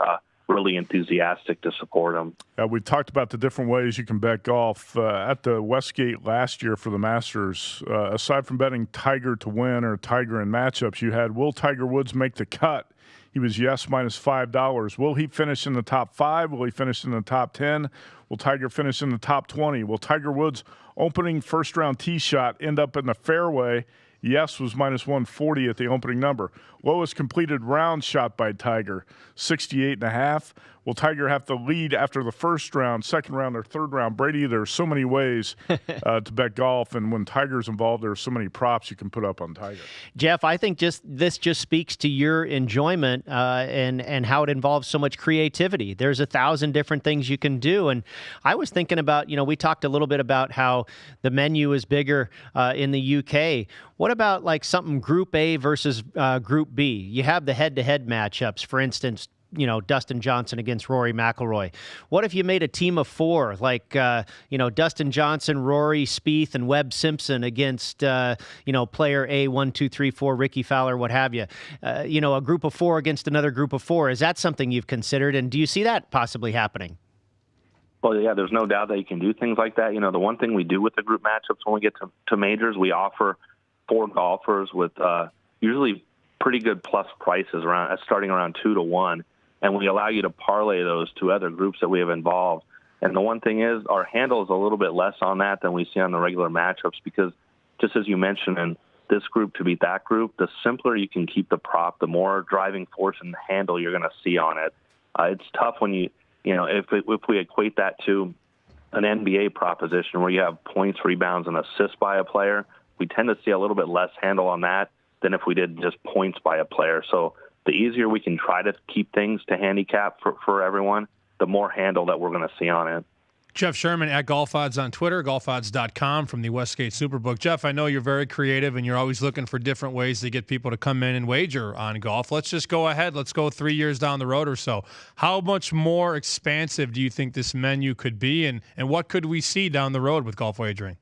really enthusiastic to support him. We talked about the different ways you can bet golf. At the Westgate last year for the Masters, aside from betting Tiger to win or Tiger in matchups, you had, will Tiger Woods make the cut? He was yes minus $5. Will he finish in the top 5? Will he finish in the top 10? Will Tiger finish in the top 20? Will Tiger Woods' opening first-round tee shot end up in the fairway? Yes was minus 140 at the opening number. Lowest completed round shot by Tiger, 68.5. Will Tiger have to lead after the first round, second round, or third round? Brady, there are so many ways to bet golf, and when Tiger's involved, there are so many props you can put up on Tiger. Jeff, I think this just speaks to your enjoyment and how it involves so much creativity. There's 1,000 different things you can do, and I was thinking about, we talked a little bit about how the menu is bigger in the UK. What about like something Group A versus Group B? You have the head-to-head matchups, for instance, Dustin Johnson against Rory McIlroy. What if you made a team of 4, like, Dustin Johnson, Rory, Spieth, and Webb Simpson against, player A, 1, 2, 3, 4, Ricky Fowler, what have you? A group of 4 against another group of 4. Is that something you've considered, and do you see that possibly happening? Well, yeah, there's no doubt that you can do things like that. The one thing we do with the group matchups when we get to majors, we offer 4 golfers with usually pretty good plus prices starting around 2 to 1. And we allow you to parlay those to other groups that we have involved. And the one thing is, our handle is a little bit less on that than we see on the regular matchups because, just as you mentioned, in this group to beat that group, the simpler you can keep the prop, the more driving force and handle you're going to see on it. It's tough when if we equate that to an NBA proposition where you have points, rebounds, and assists by a player, we tend to see a little bit less handle on that than if we did just points by a player. So the easier we can try to keep things to handicap for everyone, the more handle that we're going to see on it. Jeff Sherman at Golf Odds on Twitter, golfodds.com from the Westgate Superbook. Jeff, I know you're very creative and you're always looking for different ways to get people to come in and wager on golf. Let's just go ahead. Let's go 3 years down the road or so. How much more expansive do you think this menu could be, and what could we see down the road with golf wagering?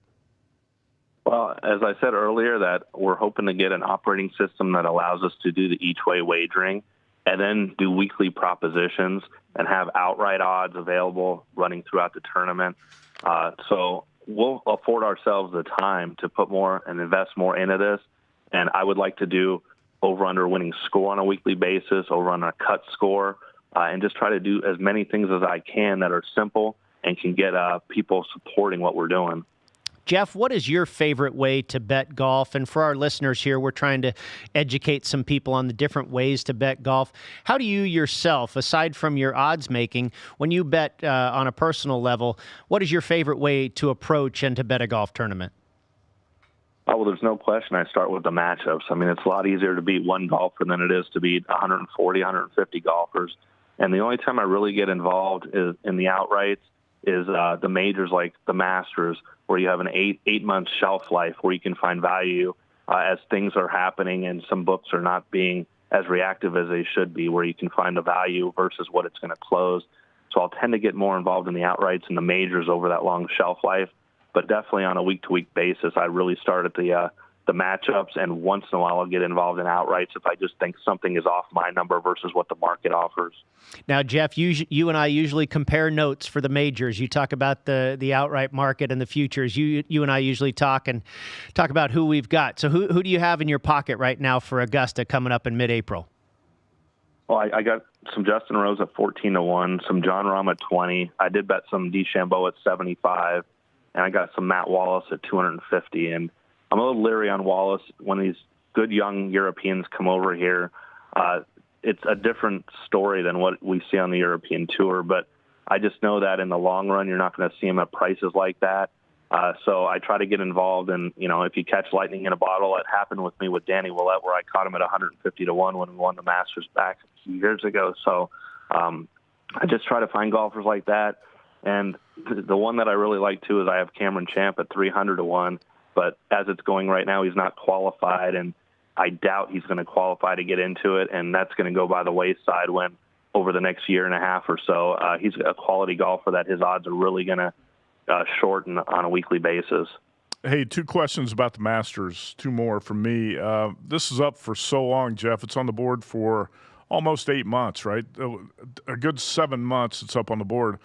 Well, as I said earlier, that we're hoping to get an operating system that allows us to do the each-way wagering and then do weekly propositions and have outright odds available running throughout the tournament. So we'll afford ourselves the time to put more and invest more into this. And I would like to do over-under winning score on a weekly basis, over-under cut score, and just try to do as many things as I can that are simple and can get people supporting what we're doing. Jeff, what is your favorite way to bet golf? And for our listeners here, we're trying to educate some people on the different ways to bet golf. How do you yourself, aside from your odds making, when you bet on a personal level, what is your favorite way to approach and to bet a golf tournament? Oh, well, there's no question I start with the matchups. I mean, it's a lot easier to beat one golfer than it is to beat 140, 150 golfers. And the only time I really get involved is in the outrights is the majors like the Masters, where you have an eight-month shelf life where you can find value as things are happening and some books are not being as reactive as they should be, where you can find the value versus what it's going to close. So I'll tend to get more involved in the outrights and the majors over that long shelf life. But definitely on a week-to-week basis, I really start at the matchups, and once in a while I'll get involved in outrights if I just think something is off my number versus what the market offers. Now, Jeff, you and I usually compare notes for the majors. You talk about the outright market and the futures. You and I usually talk about who we've got. So who do you have in your pocket right now for Augusta coming up in mid-April? Well, I got some Justin Rose at 14-1, some John Rahm at 20. I did bet some DeChambeau at 75, and I got some Matt Wallace at 250. And I'm a little leery on Wallace. When these good young Europeans come over here, it's a different story than what we see on the European Tour. But I just know that in the long run, you're not going to see him at prices like that. So I try to get involved. And, if you catch lightning in a bottle, it happened with me with Danny Willett, where I caught him at 150-1 when we won the Masters back a few years ago. So I just try to find golfers like that. And the one that I really like, too, is I have Cameron Champ at 300-1. But as it's going right now, he's not qualified, and I doubt he's going to qualify to get into it, and that's going to go by the wayside when over the next year and a half or so, he's a quality golfer that his odds are really going to shorten on a weekly basis. Hey, 2 questions about the Masters, 2 more from me. This is up for so long, Jeff. It's on the board for almost 8 months, right? A good 7 months it's up on the board.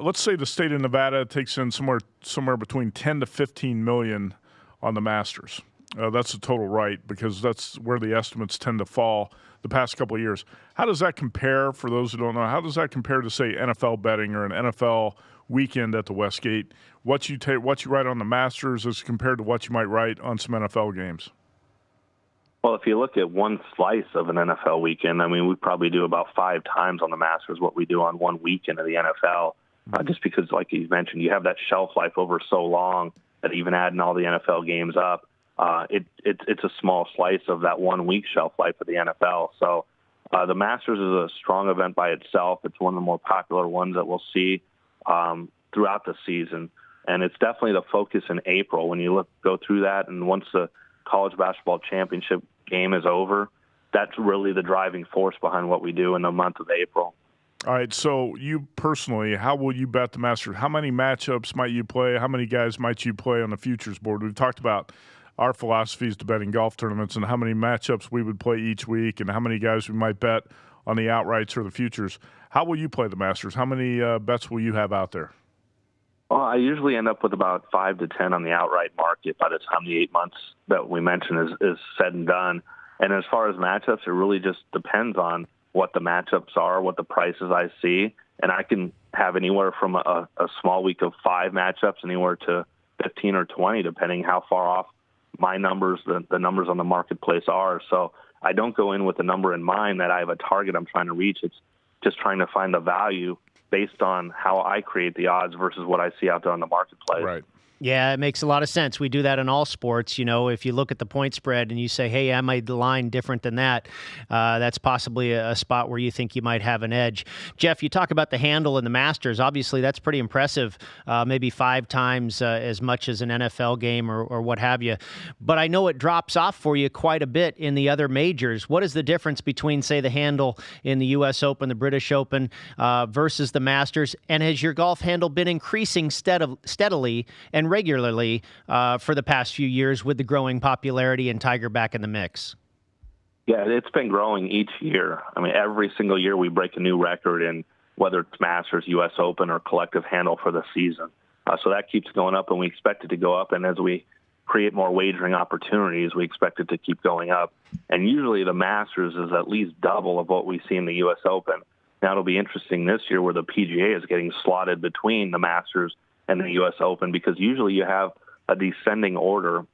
Let's say the state of Nevada takes in somewhere between 10 to 15 million on the Masters. That's the total right, because that's where the estimates tend to fall the past couple of years. How does that compare, for those who don't know, how does that compare to, say, NFL betting or an NFL weekend at the Westgate? What you write on the Masters is compared to what you might write on some NFL games? Well, if you look at one slice of an NFL weekend, I mean, we probably do about 5 times on the Masters what we do on one weekend of the NFL. Just because, like you mentioned, you have that shelf life over so long that even adding all the NFL games up, it's a small slice of that 1 week shelf life of the NFL. So the Masters is a strong event by itself. It's one of the more popular ones that we'll see throughout the season. And it's definitely the focus in April when you go through that. And once the college basketball championship game is over, that's really the driving force behind what we do in the month of April. All right, so you personally, how will you bet the Masters? How many matchups might you play? How many guys might you play on the futures board? We've talked about our philosophies to betting golf tournaments and how many matchups we would play each week and how many guys we might bet on the outrights or the futures. How will you play the Masters? How many bets will you have out there? Well, I usually end up with about 5 to 10 on the outright market by the time the 8 months that we mentioned is said and done. And as far as matchups, it really just depends on what the matchups are, what the prices I see, and I can have anywhere from a small week of 5 matchups anywhere to 15 or 20, depending how far off my numbers, the numbers on the marketplace are. So I don't go in with a number in mind that I have a target I'm trying to reach. It's just trying to find the value based on how I create the odds versus what I see out there on the marketplace. Right. Yeah, it makes a lot of sense. We do that in all sports. If you look at the point spread and you say, hey, I made the line different than that, that's possibly a spot where you think you might have an edge. Jeff, you talk about the handle in the Masters. Obviously, that's pretty impressive, maybe 5 times as much as an NFL game or what have you. But I know it drops off for you quite a bit in the other majors. What is the difference between, say, the handle in the U.S. Open, the British Open, versus the Masters? And has your golf handle been increasing steadily and regularly for the past few years with the growing popularity and Tiger back in the mix? Yeah, it's been growing each year. I mean, every single year we break a new record in whether it's Masters, U.S. Open, or collective handle for the season. So that keeps going up, and we expect it to go up. And as we create more wagering opportunities, we expect it to keep going up. And usually the Masters is at least double of what we see in the U.S. Open. Now it'll be interesting this year where the PGA is getting slotted between the Masters and the U.S. Open, because usually you have a descending order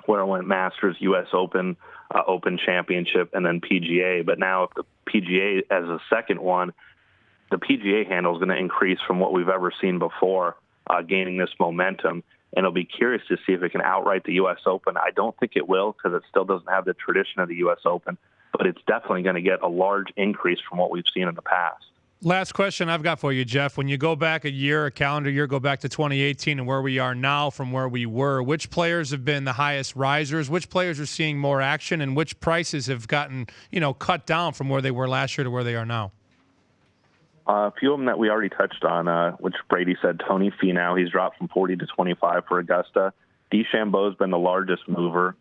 where it went Masters, U.S. Open, Open Championship, and then PGA. But now if the PGA as a second one, the PGA handle is going to increase from what we've ever seen before, gaining this momentum. And it'll be curious to see if it can outright the U.S. Open. I don't think it will, because it still doesn't have the tradition of the U.S. Open, but it's definitely going to get a large increase from what we've seen in the past. Last question I've got for you, Jeff. When you go back a calendar year, go back to 2018 and where we are now from where we were, which players have been the highest risers? Which players are seeing more action, and which prices have gotten, cut down from where they were last year to where they are now? A few of them that we already touched on, which Brady said. Tony Finau, he's dropped from 40 to 25 for Augusta. DeChambeau's been the largest mover.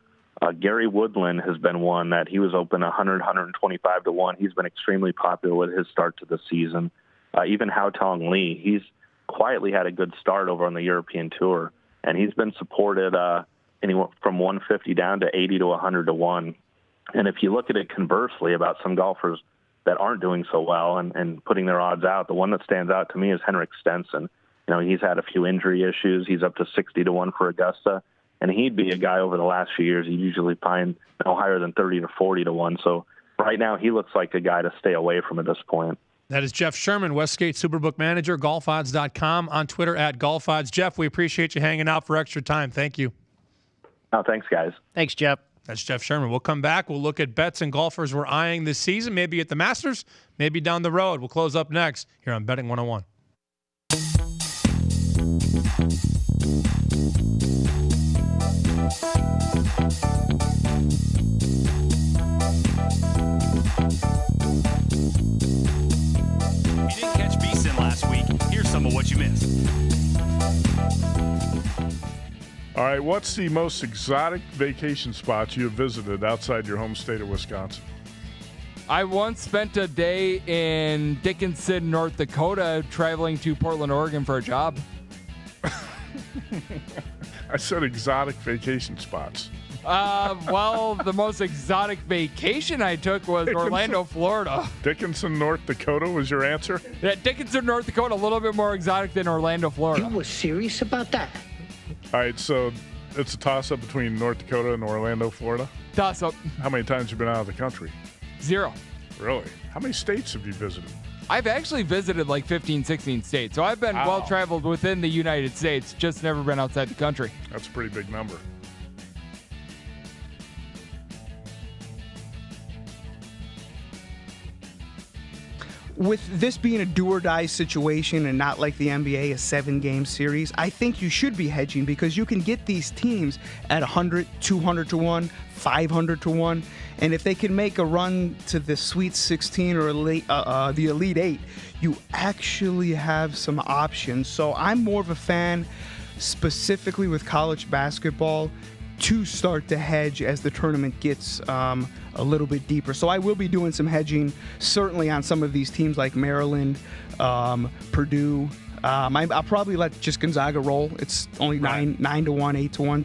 Gary Woodland has been one that he was open 100, 125 to 1. He's been extremely popular with his start to the season. Even Hao Tong Lee, he's quietly had a good start over on the European Tour, and he's been supported anywhere from 150 down to 80 to 100 to 1. And if you look at it conversely about some golfers that aren't doing so well and putting their odds out, the one that stands out to me is Henrik Stenson. He's had a few injury issues. He's up to 60 to 1 for Augusta. And he'd be a guy over the last few years you'd usually find no higher than 30 to 40 to 1. So right now he looks like a guy to stay away from at this point. That is Jeff Sherman, Westgate Superbook Manager, golfodds.com, on Twitter at golfodds. Jeff, we appreciate you hanging out for extra time. Thank you. Oh, thanks, guys. Thanks, Jeff. That's Jeff Sherman. We'll come back. We'll look at bets and golfers we're eyeing this season, maybe at the Masters, maybe down the road. We'll close up next here on Betting 101. If you didn't catch VSiN last week, here's some of what you missed. All right, what's the most exotic vacation spot you have visited outside your home state of Wisconsin? I once spent a day in Dickinson, North Dakota, traveling to Portland, Oregon for a job. I said exotic vacation spots. Well, the most exotic vacation I took was Orlando, Florida. Dickinson, North Dakota was your answer? Yeah, Dickinson, North Dakota, a little bit more exotic than Orlando, Florida. You were serious about that? All right, so it's a toss-up between North Dakota and Orlando, Florida? Toss-up. How many times have you been out of the country? 0. Really? How many states have you visited? I've actually visited like 15, 16 states, so I've been well-traveled within the United States, just never been outside the country. That's a pretty big number. With this being a do-or-die situation and not like the NBA, a 7-game series, I think you should be hedging because you can get these teams at 100, 200 to 1, 500 to 1, and if they can make a run to the Sweet 16 or the Elite 8, you actually have some options. So I'm more of a fan, specifically with college basketball, to start to hedge as the tournament gets a little bit deeper. So I will be doing some hedging, certainly on some of these teams like Maryland, Purdue. I'll probably let just Gonzaga roll. It's only 9 to 1, 8 to 1.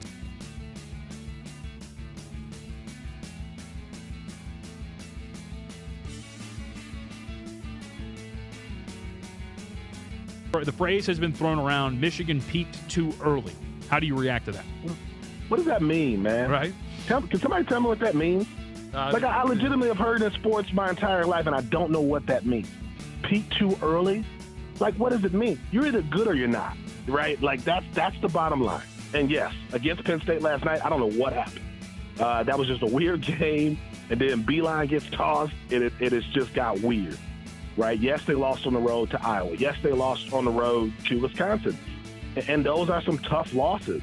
The phrase has been thrown around, Michigan peaked too early. How do you react to that? What does that mean, man? Right. Can somebody tell me what that means? I legitimately have heard in sports my entire life, and I don't know what that means. Peak too early? Like, what does it mean? You're either good or you're not, right? Like, that's the bottom line. And yes, against Penn State last night, I don't know what happened. That was just a weird game, and then Beeline gets tossed, and it has just got weird, right? Yes, they lost on the road to Iowa. Yes, they lost on the road to Wisconsin. And those are some tough losses.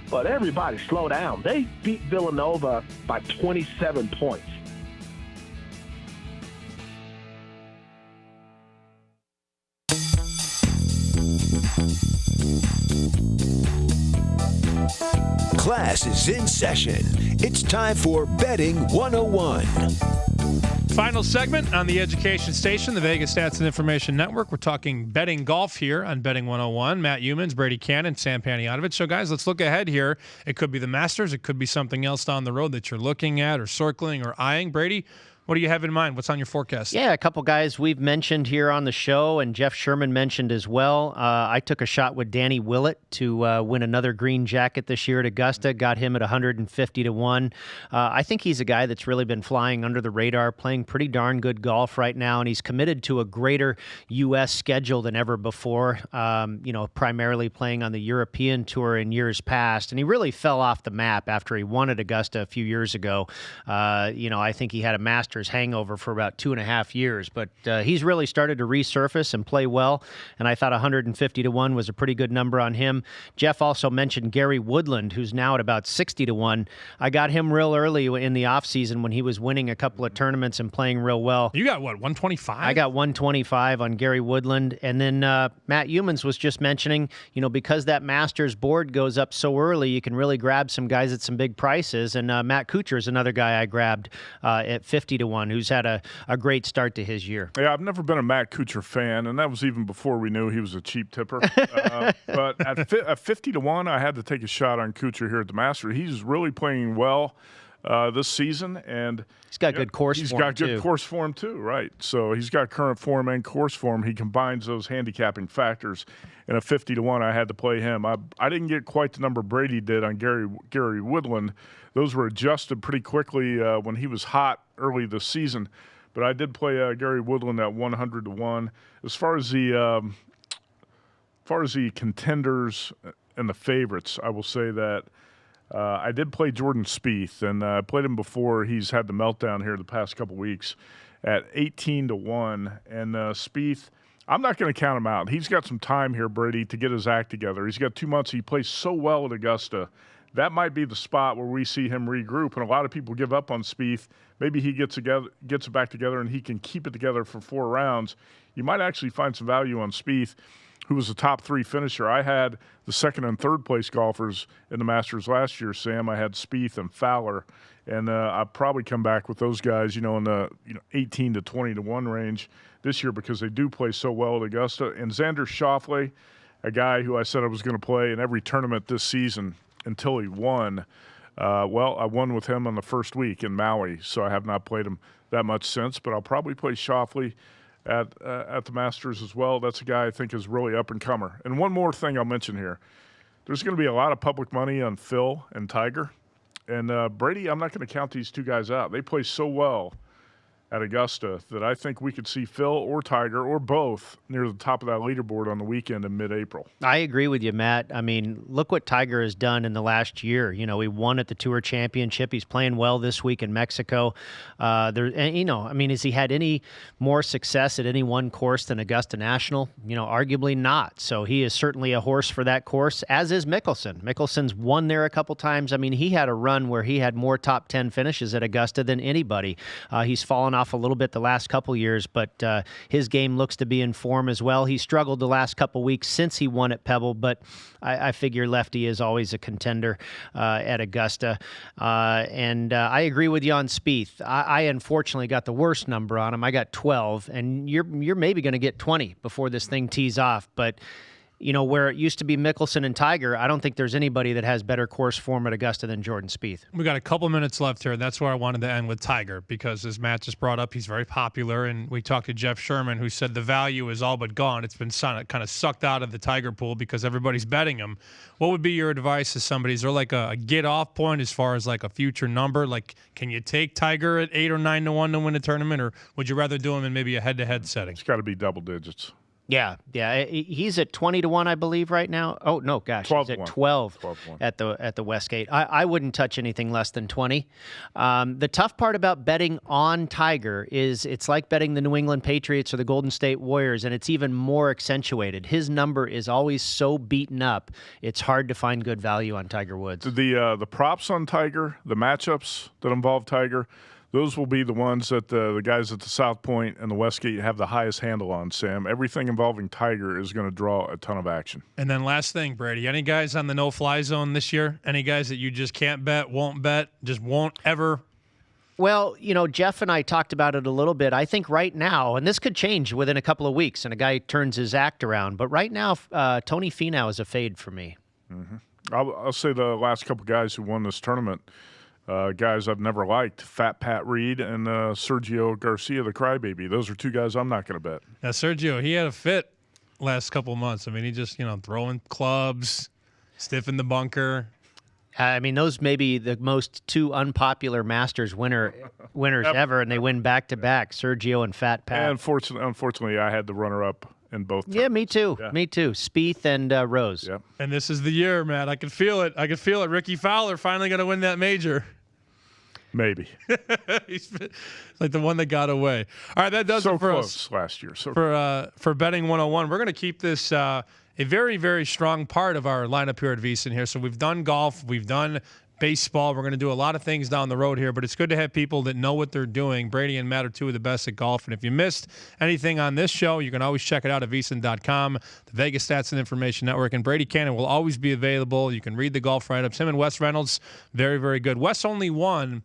But everybody slow down. They beat Villanova by 27 points. Class is in session. It's time for Betting 101. Final segment on the Education Station, the Vegas Stats and Information Network. We're talking betting golf here on Betting 101. Matt Youmans, Brady Kannon, Sam Panayotovich. So, guys, let's look ahead here. It could be the Masters. It could be something else down the road that you're looking at or circling or eyeing. Brady, what do you have in mind? What's on your forecast? Yeah, a couple guys we've mentioned here on the show, and Jeff Sherman mentioned as well. I took a shot with Danny Willett to win another green jacket this year at Augusta. Got him at 150 to 1. I think he's a guy that's really been flying under the radar, playing pretty darn good golf right now, and he's committed to a greater U.S. schedule than ever before. Primarily playing on the European Tour in years past, and he really fell off the map after he won at Augusta a few years ago. I think he had a Masters hangover for about 2.5 years, but he's really started to resurface and play well, and I thought 150 to 1 was a pretty good number on him. Jeff also mentioned Gary Woodland, who's now at about 60 to 1. I got him real early in the offseason when he was winning a couple of tournaments and playing real well. You got what, 125? I got 125 on Gary Woodland, and then Matt Youmans was just mentioning, because that Masters board goes up so early, you can really grab some guys at some big prices, and Matt Kuchar is another guy I grabbed at 50 to 1, who's had a great start to his year. Yeah, I've never been a Matt Kuchar fan, and that was even before we knew he was a cheap tipper. But at 50 to 1, I had to take a shot on Kuchar here at the Masters. He's really playing well this season, and he's got good course form. He's got good course form too, right? So he's got current form and course form. He combines those handicapping factors. And at 50 to 1, I had to play him. I didn't get quite the number Brady did on Gary Woodland. Those were adjusted pretty quickly when he was hot early this season. But I did play Gary Woodland at 100 to 1. As far as the contenders and the favorites, I will say that I did play Jordan Spieth, and I played him before. He's had the meltdown here the past couple weeks at 18 to 1. And Spieth, I'm not going to count him out. He's got some time here, Brady, to get his act together. He's got 2 months. He plays so well at Augusta. That might be the spot where we see him regroup, and a lot of people give up on Spieth. Maybe he gets it back together, and he can keep it together for 4 rounds. You might actually find some value on Spieth, who was a top 3 finisher. I had the second and third place golfers in the Masters last year, Sam. I had Spieth and Fowler, and I'll probably come back with those guys, in the 18 to 20 to 1 range this year because they do play so well at Augusta. And Xander Schauffele, a guy who I said I was going to play in every tournament this season until he won. I won with him on the first week in Maui, so I have not played him that much since, but I'll probably play Schauffele at the Masters as well. That's a guy I think is really up-and-comer. And one more thing I'll mention here. There's going to be a lot of public money on Phil and Tiger. And Brady, I'm not going to count these 2 guys out. They play so well at Augusta that I think we could see Phil or Tiger or both near the top of that leaderboard on the weekend in mid-April. I agree with you, Matt. I mean, look what Tiger has done in the last year. He won at the Tour Championship. He's playing well this week in Mexico. Has he had any more success at any one course than Augusta National? Arguably not. So he is certainly a horse for that course, as is Mickelson. Mickelson's won there a couple times. I mean, he had a run where he had more top 10 finishes at Augusta than anybody. He's fallen off a little bit the last couple years, but his game looks to be in form as well. He struggled the last couple weeks since he won at Pebble, but I figure lefty is always a contender at Augusta. And I agree with you on Spieth. I unfortunately got the worst number on him. I got 12, and you're maybe going to get 20 before this thing tees off, but where it used to be Mickelson and Tiger, I don't think there's anybody that has better course form at Augusta than Jordan Spieth. We got a couple minutes left here, and that's where I wanted to end with Tiger, because as Matt just brought up, he's very popular, and we talked to Jeff Sherman, who said the value is all but gone. It's been kind of sucked out of the Tiger pool because everybody's betting him. What would be your advice to somebody? Is there like a get-off point as far as like a future number? Like, can you take Tiger at 8 or 9 to 1 to win a tournament, or would you rather do him in maybe a head-to-head setting? It's got to be double digits. Yeah. He's at 20 to 1, I believe, right now. Oh no, gosh, 12 he's at 12 at the Westgate. I wouldn't touch anything less than 20. The tough part about betting on Tiger is it's like betting the New England Patriots or the Golden State Warriors, and it's even more accentuated. His number is always so beaten up. It's hard to find good value on Tiger Woods. The props on Tiger, the matchups that involve Tiger, those will be the ones that the guys at the South Point and the Westgate have the highest handle on, Sam. Everything involving Tiger is going to draw a ton of action. And then last thing, Brady, any guys on the no-fly zone this year? Any guys that you just can't bet, won't bet, just won't ever Well, Jeff and I talked about it a little bit. I think right now, and this could change within a couple of weeks, and a guy turns his act around. But right now, Tony Finau is a fade for me. Mm-hmm. I'll say the last couple guys who won this tournament, guys I've never liked, Fat Pat Reed and Sergio Garcia, the crybaby. Those are two guys I'm not going to bet. Now, Sergio, he had a fit last couple of months. I mean, he just, throwing clubs, stiff in the bunker. I mean, those may be the most two unpopular Masters winners ever, and they win back-to-back, Sergio and Fat Pat. And unfortunately, I had the runner-up in both Yeah, me too. Yeah. Me too. Spieth and Rose. Yep. And this is the year, Matt. I can feel it. Ricky Fowler finally going to win that major. Maybe. He's like the one that got away. All right, that does so it for close us last year. For Betting 101. We're going to keep this a very, very strong part of our lineup here at VSiN here. So we've done golf. We've done baseball. We're going to do a lot of things down the road here, but it's good to have people that know what they're doing. Brady and Matt are two of the best at golf. And if you missed anything on this show, you can always check it out at VSiN.com, the Vegas Stats and Information Network. And Brady Kannon will always be available. You can read the golf write-ups. Him and Wes Reynolds, very, very good. Wes only won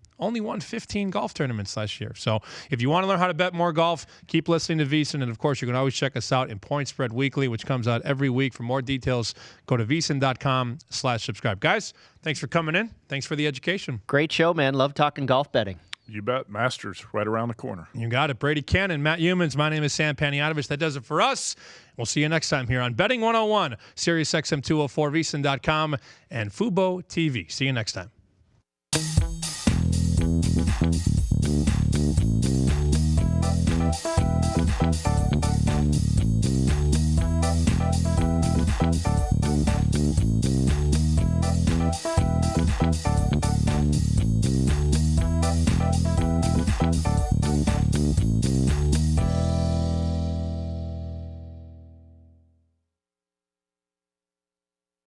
15 golf tournaments last year. So if you want to learn how to bet more golf, keep listening to VSiN. And, of course, you can always check us out in Point Spread Weekly, which comes out every week. For more details, go to VSiN.com/subscribe. Guys, thanks for coming in. Thanks for the education. Great show, man. Love talking golf betting. You bet. Masters right around the corner. You got it. Brady Kannon, Matt Youmans. My name is Sam Panayotovich. That does it for us. We'll see you next time here on Betting 101, Sirius XM 204, VSiN.com, and Fubo TV. See you next time.